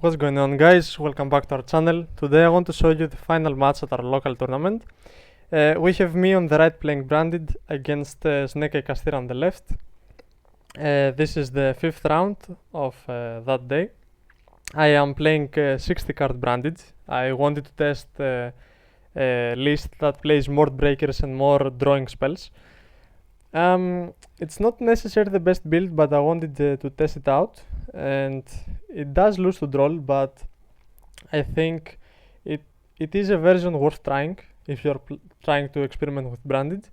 What's going on, guys? Welcome back to our channel. Today I want to show you the final match at our local tournament. We have me on the right playing Branded against Snake kashtira on the left. This is the 5th round of that day. I am playing 60 card Branded. I wanted to test a list that plays more breakers and more drawing spells. It's not necessarily the best build, but I wanted to test it out, and it does lose to Droll, but I think it is a version worth trying if you're trying to experiment with Branded.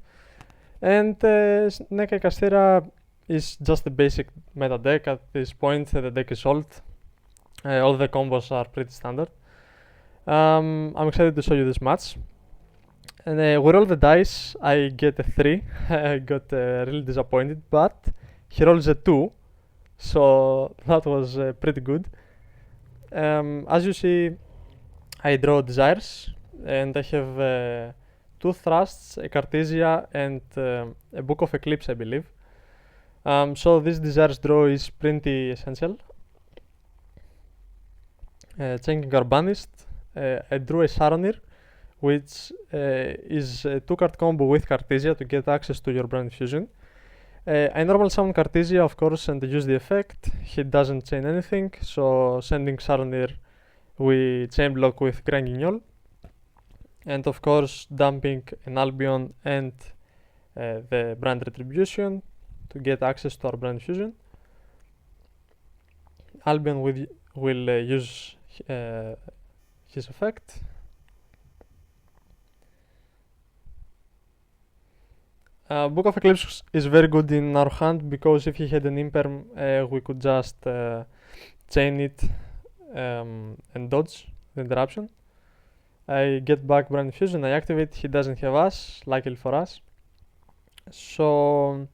And Snake kashtira is just a basic meta deck. At this point the deck is old. All the combos are pretty standard. I'm excited to show you this match. And we roll the dice. I get a 3. I got really disappointed, but he rolls a 2, so that was pretty good. As you see, I draw desires, and I have 2 thrusts, a Cartesia, and a Book of Eclipse, I believe. So this desires draw is pretty essential. Checking our banished, I drew a Saronir, which is a 2-card combo with Cartesia to get access to your Brand Fusion. I normal summon Cartesia, of course, and use the effect. He doesn't chain anything, so sending Saronir, we chain block with Granguignol. And of course, dumping an Albion and the Brand Retribution to get access to our Brand Fusion. Albion will use his effect. Book of Eclipse is very good in our hand because if he had an Imperm, we could just chain it and dodge the interruption. I get back Brand Fusion, I activate, he doesn't have us, luckily for us. So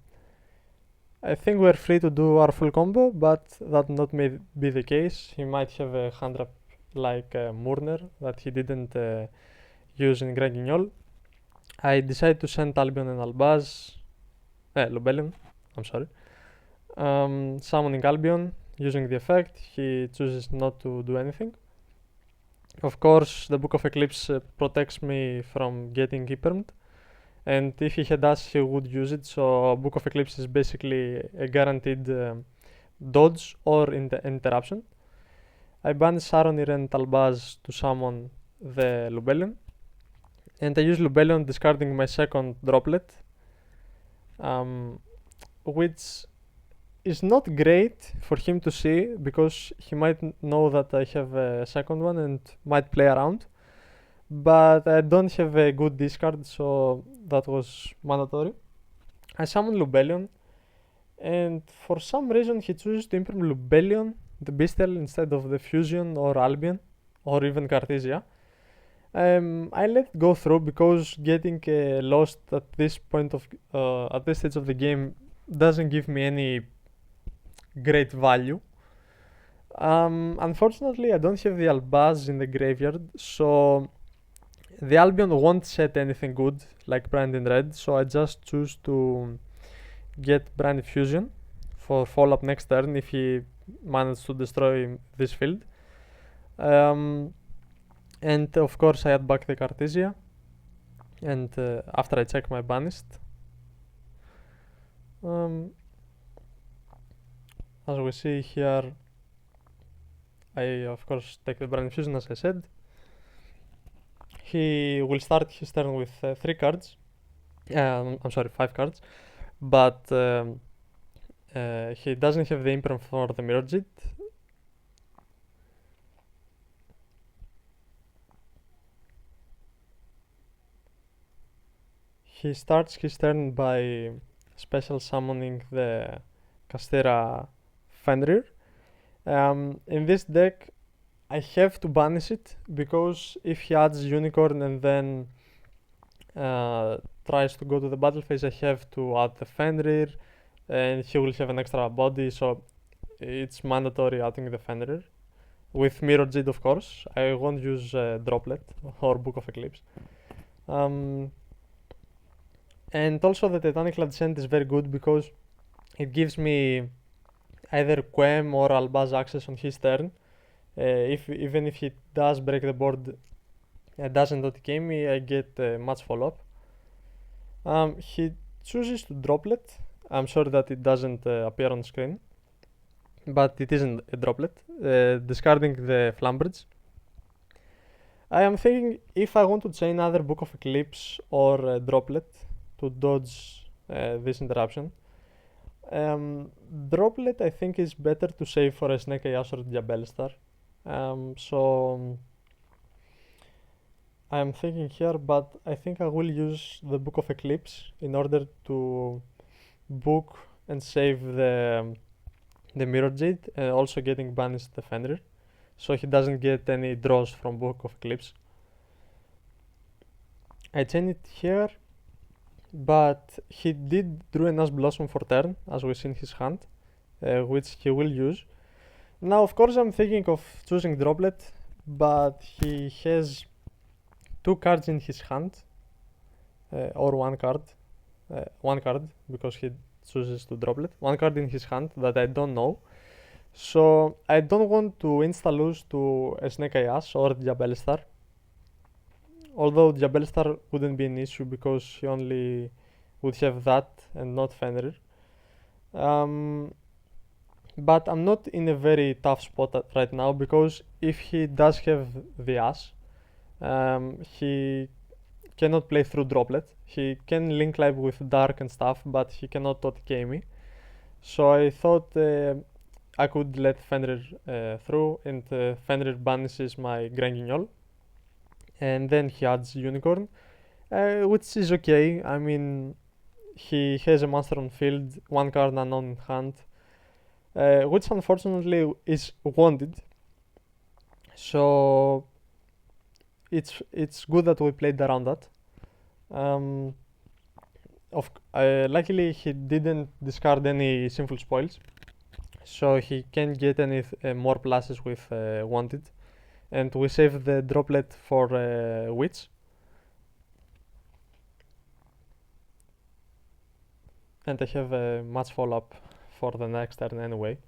I think we're free to do our full combo, but that not may be the case. He might have a hand trap like Murner that he didn't use in Granguignol. I decide to send Albion and Lubellion, I'm sorry. Summoning Albion, using the effect, he chooses not to do anything. Of course, the Book of Eclipse protects me from getting Impermed, and if he had us, he would use it, so Book of Eclipse is basically a guaranteed dodge or interruption. I banish Saronir and Talbaz to summon the Lubellion, and I use Lubellion discarding my second droplet, which is not great for him to see because he might know that I have a second one and might play around, but I don't have a good discard, so that was mandatory. I summon Lubellion, and for some reason he chooses to imprint Lubellion, the Bestial, instead of the Fusion or Albion or even Cartesia. I let it go through because getting lost at this point of at this stage of the game doesn't give me any great value. Unfortunately, I don't have the Albaz in the graveyard, so the Albion won't set anything good like Brand in red, so I just choose to get Brand Fusion for follow-up next turn if he manages to destroy this field. And of course I add back the Cartesia, and after I check my banished, as we see here, I of course take the Brand Fusion as I said. He will start his turn with 3 cards, I'm sorry, 5 cards, but he doesn't have the Imperm for the Mirror Jit. He starts his turn by special summoning the kashtira Fenrir. In this deck I have to banish it because if he adds Unicorn and then tries to go to the battle phase, I have to add the Fenrir and he will have an extra body, so it's mandatory adding the Fenrir. With Mirror Jade, of course, I won't use Droplet or Book of Eclipse. And also the Titanic Descent is very good because it gives me either Quem or Albaz access on his turn, Even if he does break the board and doesn't OTK me, I get much follow-up. He chooses to droplet. I'm sorry that it doesn't appear on screen, but it isn't a droplet. Discarding the Flambridge. I am thinking if I want to chain either Book of Eclipse or Droplet to dodge this interruption. Droplet I think is better to save for a Snake Eyes or Diabellstar. So I am thinking here, but I think I will use the Book of Eclipse in order to book and save the Mirror Jade, also getting banished the Fenrir, so he doesn't get any draws from Book of Eclipse. I chain it here, but he did drew an Ash Blossom for turn, as we see in his hand, which he will use. Now, of course, I'm thinking of choosing Droplet, but he has 2 cards in his hand, or 1 card, because he chooses to Droplet. 1 card in his hand that I don't know. So I don't want to insta-lose to a Snake Eyes or Diabellstar. Although Diabellstar wouldn't be an issue because he only would have that and not Fenrir. But I'm not in a very tough spot right now, because if he does have the Ash, he cannot play through Droplet. He can link live with Dark and stuff, but he cannot OTK me. So I thought I could let Fenrir through, and Fenrir banishes my Granguignol, and then he adds Unicorn, which is okay. I mean, he has a monster on field, 1 card unknown in hand, which unfortunately is wanted. So it's good that we played around that. Luckily he didn't discard any Sinful Spoils, so he can get any more pluses with wanted, and we save the Droplet for Witch. And I have a much follow-up for the next turn anyway.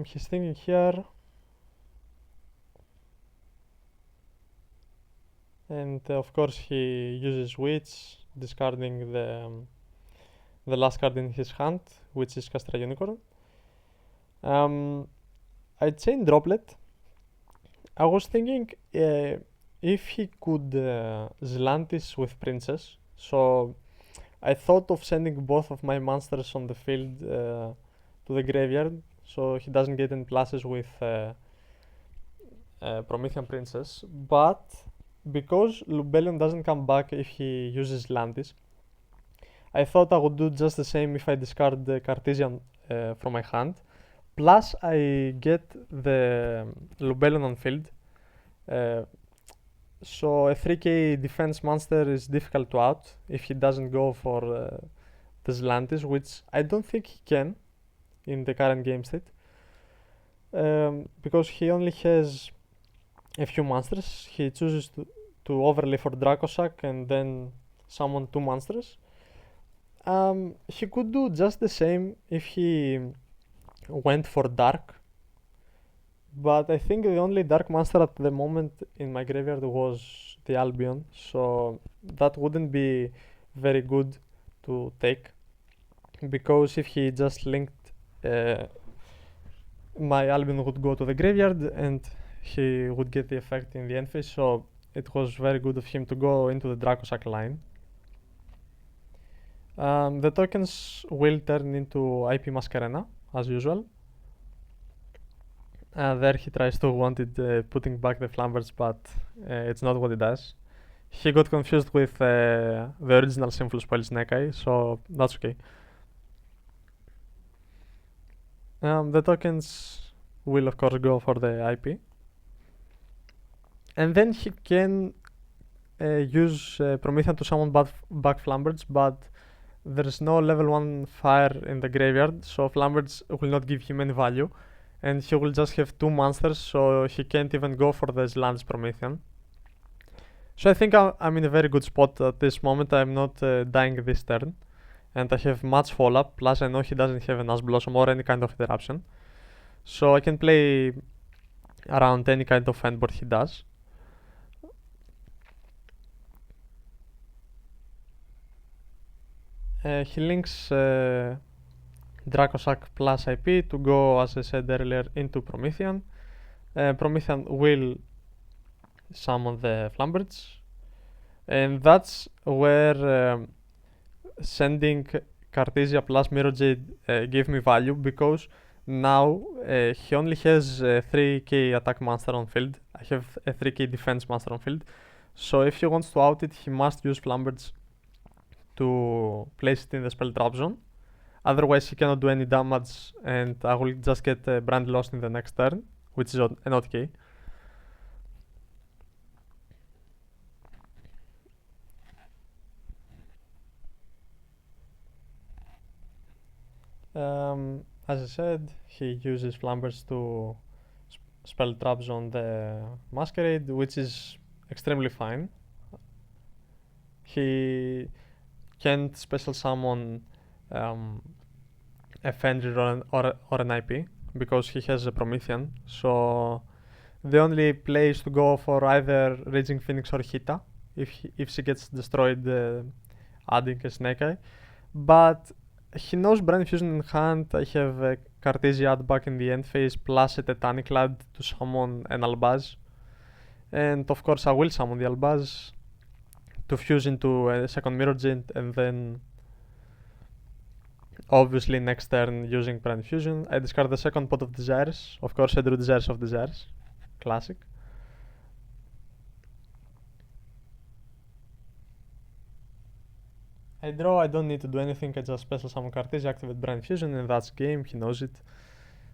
He's thinking here, and of course he uses Witch, discarding the last card in his hand, which is Kashtira Unicorn. I chain Droplet. I was thinking if he could Zlantis with Princess, so I thought of sending both of my monsters on the field to the graveyard, so he doesn't get any pluses with Promethean Princess, but because Lubellion doesn't come back if he uses Lantis, I thought I would do just the same if I discard the Cartesian from my hand, plus I get the Lubellion on field. So a 3k defense monster is difficult to out if he doesn't go for the Zlantis, which I don't think he can in the current game state, because he only has a few monsters. He chooses to overlay for Dracosac and then summon 2 monsters. He could do just the same if he went for Dark, but I think the only Dark monster at the moment in my graveyard was the Albion, so that wouldn't be very good to take, because if he just linked, my Albion would go to the graveyard and he would get the effect in the end phase, so it was very good of him to go into the Dracosac line. The tokens will turn into IP Masquerena, as usual. There he tries to wanted putting back the Flambers, but it's not what he does. He got confused with the original Sinful Spoil Snake Eye, so that's okay. The tokens will of course go for the IP. And then he can use Promethean to summon back Flambers, but there's no level 1 fire in the graveyard, so Flambers will not give him any value, and he will just have 2 monsters, so he can't even go for the Zlantis Promethean. So I think I'm in a very good spot at this moment. I'm not dying this turn, and I have much follow-up, plus I know he doesn't have an Ash Blossom or any kind of interruption. So I can play around any kind of endboard he does. He links Dracosac plus IP to go, as I said earlier, into Promethean. Promethean will summon the Flambirds, and that's where sending Cartesia plus Mirror Jade gave me value, because now he only has 3k attack monster on field. I have a 3k defense monster on field. So if he wants to out it, he must use Flambirds to place it in the spell trap zone. Otherwise, he cannot do any damage, and I will just get Brand Lost in the next turn, which is an okay. As I said, he uses Flambers to spell traps on the Masquerade, which is extremely fine. He can't special summon a Fenrir or an IP because he has a Promethean. So the only play is to go for either Raging Phoenix or Hita if she gets destroyed, adding a Snake Eye. But he knows Brand Fusion in hand. I have a Cartesia add back in the end phase plus a Titanic Lad to summon an Albaz. And of course I will summon the Albaz to fuse into a second Mirror Giant, and then obviously next turn using Brand Fusion I discard the second Pot of Desires. Of course I drew Desires of Desires. Classic. I draw, I don't need to do anything, I just special summon Cartesia, activate Brand Fusion, and that's game, he knows it.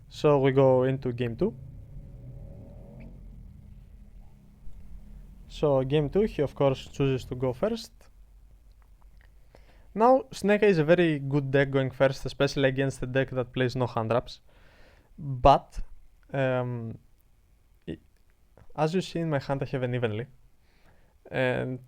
So we go into game 2. So game 2, he of course chooses to go first. Now Snake Eye is a very good deck going first, especially against a deck that plays no hand traps. But as you see in my hand, I have an Evenly, and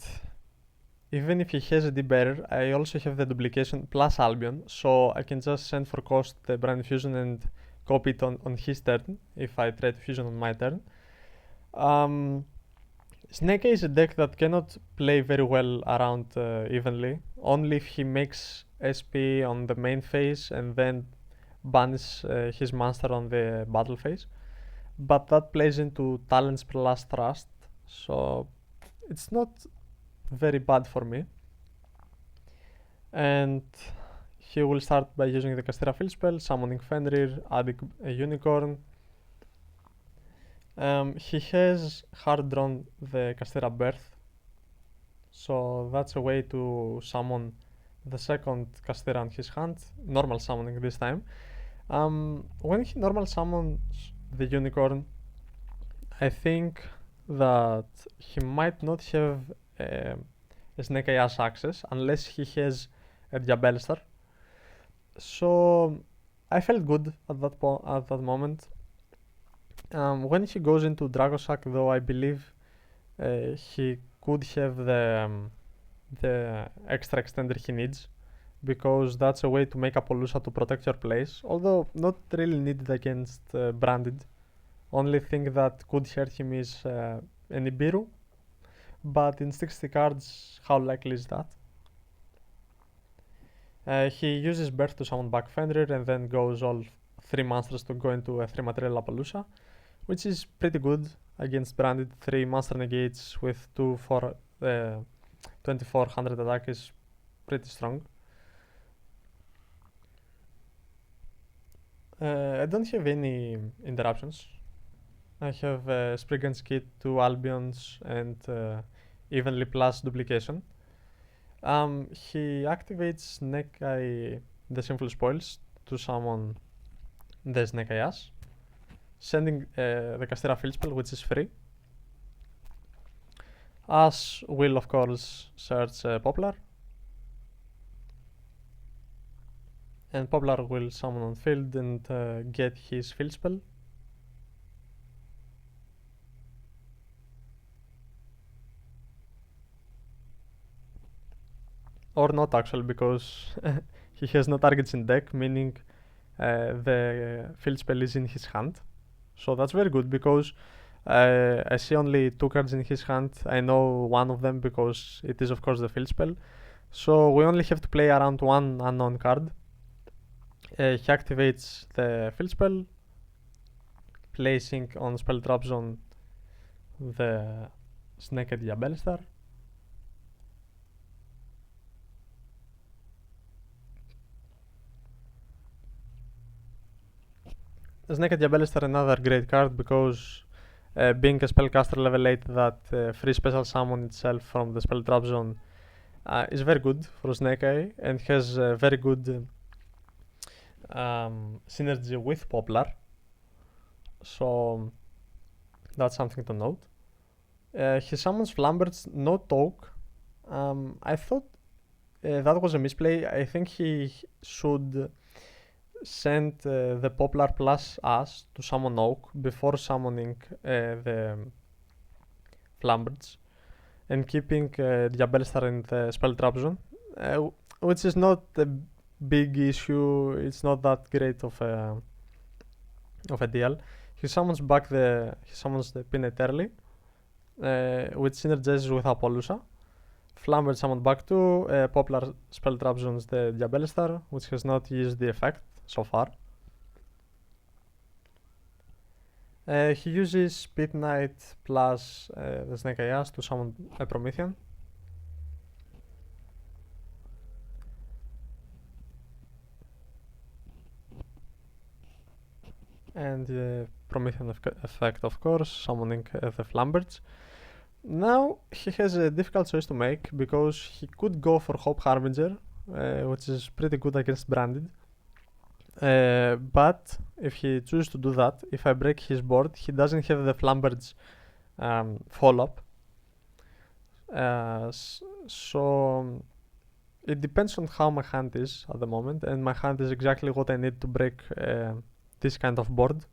even if he has a D-Bearer, I also have the duplication plus Albion, so I can just send for cost the Brand Fusion and copy it on his turn if I try to fusion on my turn. Snake Eye is a deck that cannot play very well around evenly, only if he makes SP on the main phase and then bans his monster on the battle phase. But that plays into talents plus trust, so it's not very bad for me. And he will start by using the Kashtira field spell, summoning Fenrir, adding a unicorn. He has hard drawn the Kashtira Birth, so that's a way to summon the second Kashtira in his hand, normal summoning this time. When he normal summons the unicorn, I think that he might not have a Snake Eye as access unless he has a Diabellstar. So I felt good at that moment. When he goes into Dracosac, though, I believe he could have the extra extender he needs, because that's a way to make Appaloosa to protect your place, although not really needed against Branded. Only thing that could hurt him is an Nibiru, but in 60 cards, how likely is that? He uses Birth to summon back Fenrir and then goes all 3 monsters to go into a 3 material Appaloosa, which is pretty good against Branded. 3 monster negates with 2400 attack is pretty strong. I don't have any interruptions. I have Spriggan's Kit, 2 Albions, and evenly plus duplication. He activates Snake Eye, the Sinful Spoils, to summon the Snake Eye Ass, sending the Kashtira field spell, which is free. Ass will of course search Poplar, and Poplar will summon on field and get his field spell. Or not actually, because he has no targets in deck, meaning the field spell is in his hand. So that's very good because I see only 2 cards in his hand. I know one of them because it is of course the field spell. So we only have to play around 1 unknown card. He activates the field spell, placing on spell trap zone the Snaked Diabellstar. Snaked Diabellstar, another great card because being a spellcaster level 8 that free special summon itself from the spell trap zone is very good for Snake Eye and has very good synergy with Poplar. So that's something to note. He summons Flamberts, no Toke. I thought that was a misplay. I think he should send the Poplar plus us to summon Oak before summoning the Flamberts and keeping Diabellstar in the spell trap zone, which is not a big issue. It's not that great of a deal. He summons the Pinate early, which synergizes with Apollousa. Flambert summoned back to Poplar spell trap zones the Diabellstar, which has not used the effect so far. He uses Pit Knight plus the Snake Eye to summon a Promethean. And the Promethean effect, of course, summoning the Flamberts. Now he has a difficult choice to make because he could go for Hope Harbinger, which is pretty good against Branded. But if he chooses to do that, if I break his board, he doesn't have the Flamberts follow-up. So it depends on how my hand is at the moment, and my hand is exactly what I need to break this kind of board.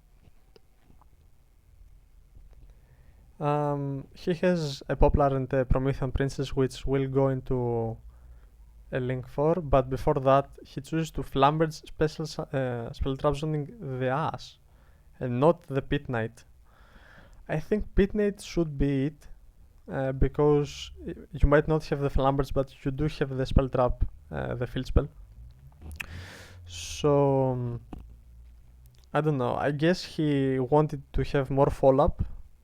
He has a Poplar and a Promethean Princess, which will go into a link 4, but before that he chooses to Flambert's spell trap zoning the Ass and not the Pit Knight. I think Pit Knight should be it, because you might not have the Flamberts, but you do have the spell trap, the field spell. So I don't know, I guess he wanted to have more follow-up,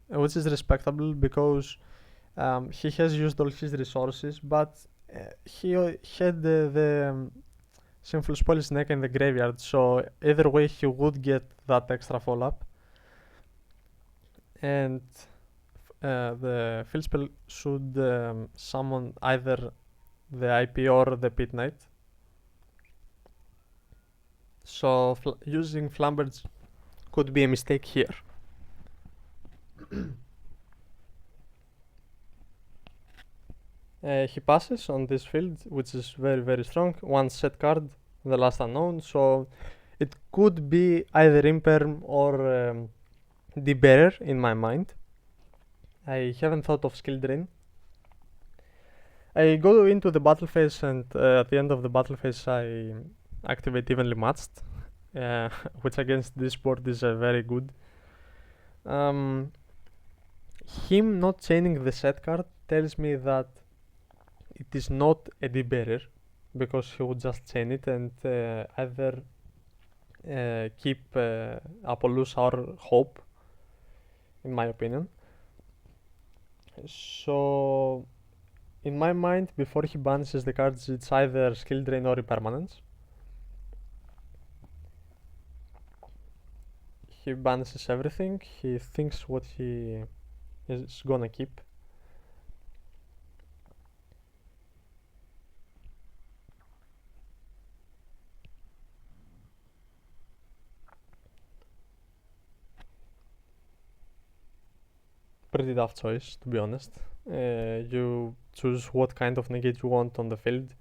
which is respectable because he has used all his resources, but he had the Sinful Spoil Snake in the graveyard, so either way he would get that extra follow-up. And the field spell should summon either the IP or the Pit Knight. So using Flamberts could be a mistake here. He passes on this field, which is very very strong. One set card, the last unknown, so it could be either Imperm or Debearer in my mind. I haven't thought of skill drain. I go into the battle phase, and at the end of the battle phase I activate Evenly Matched, which against this board is very good. Him not chaining the set card tells me that it is not a Debearer, because he would just chain it and either keep Apollousa or Hope, in my opinion. So in my mind, before he banishes the cards, it's either skill drain or impermanence. He banishes everything. He thinks what he is gonna keep. Pretty tough choice, to be honest. You choose what kind of negate you want on the field,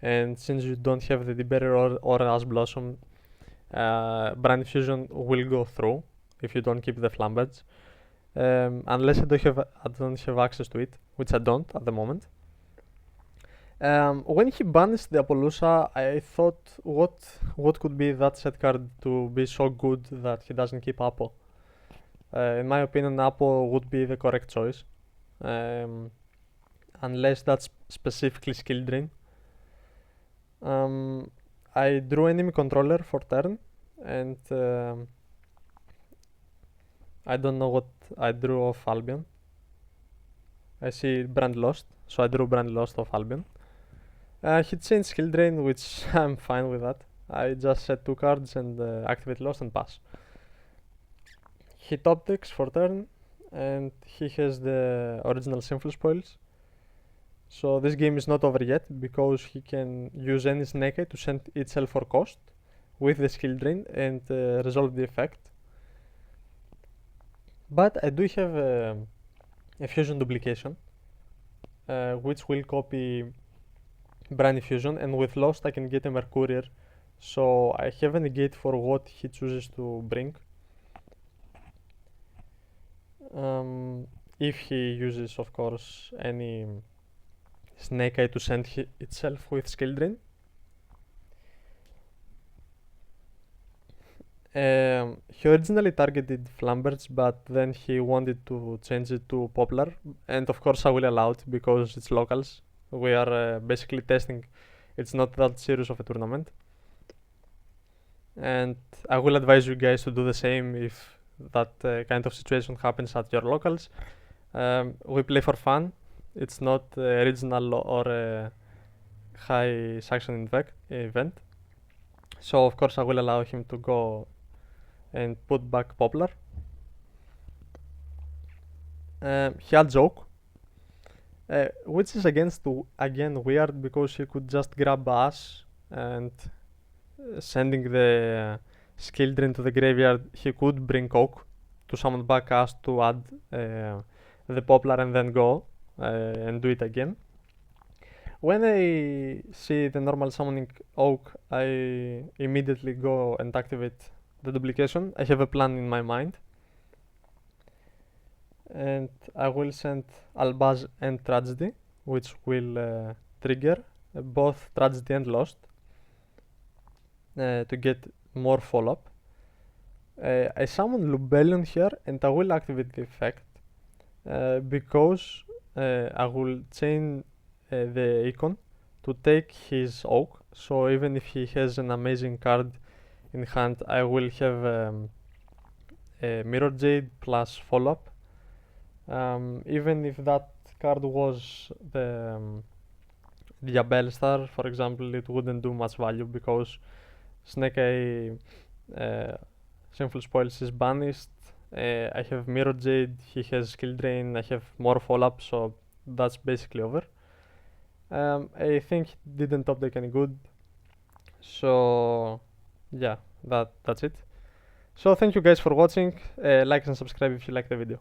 and since you don't have the Debearer or Ash Blossom, Brand Fusion will go through if you don't keep the Flamberts, unless I don't have access to it, which I don't at the moment. When he banished the Appaloosa, I thought, what could be that set card to be so good that he doesn't keep Appo? In my opinion, Appo would be the correct choice, um, unless that's specifically skill drain. I drew enemy controller for turn, and I don't know what I drew of Albion. I see Brand Lost, so I drew Brand Lost of Albion. He changed skill drain, which I'm fine with that. I just set 2 cards and activate Lost and pass. He top decks for turn, and he has the original Sinful Spoils. So this game is not over yet, because he can use any Snake Eye to send itself for cost with the skill drain and resolve the effect. But I do have a fusion duplication, which will copy Brand Fusion, and with Lost I can get a Mercurier, so I have a negate for what he chooses to bring. If he uses, of course, any Snake Eye to send itself with skill drain. He originally targeted Flambirds, but then he wanted to change it to Poplar, and of course I will allow it because it's locals. We are basically testing. It's not that serious of a tournament, and I will advise you guys to do the same if that kind of situation happens at your locals. We play for fun. It's not a regional or a high sanction event, so of course I will allow him to go and put back Poplar. He had Joke, which is again weird, because he could just grab Ash and sending the skill drain to the graveyard. He could bring Oak to summon back Ash to add the Poplar and then go and do it again. When I see the normal summoning Oak, I immediately go and activate the duplication. I have a plan in my mind, and I will send Albaz and Tragedy, which will trigger both Tragedy and Lost to get more follow-up. I summon Lubellion here, and I will activate the effect because I will chain the icon to take his Oak, so even if he has an amazing card in hand, I will have a Mirror Jade plus follow-up. Even if that card was the Diabell Star, for example, it wouldn't do much value, because Snake Eye Sinful Spoils is banished. I have Mirror Jade, he has Skill Drain, I have more follow-up, so that's basically over. I think he didn't top deck any good, so yeah, that's it. So thank you guys for watching. Like and subscribe if you like the video.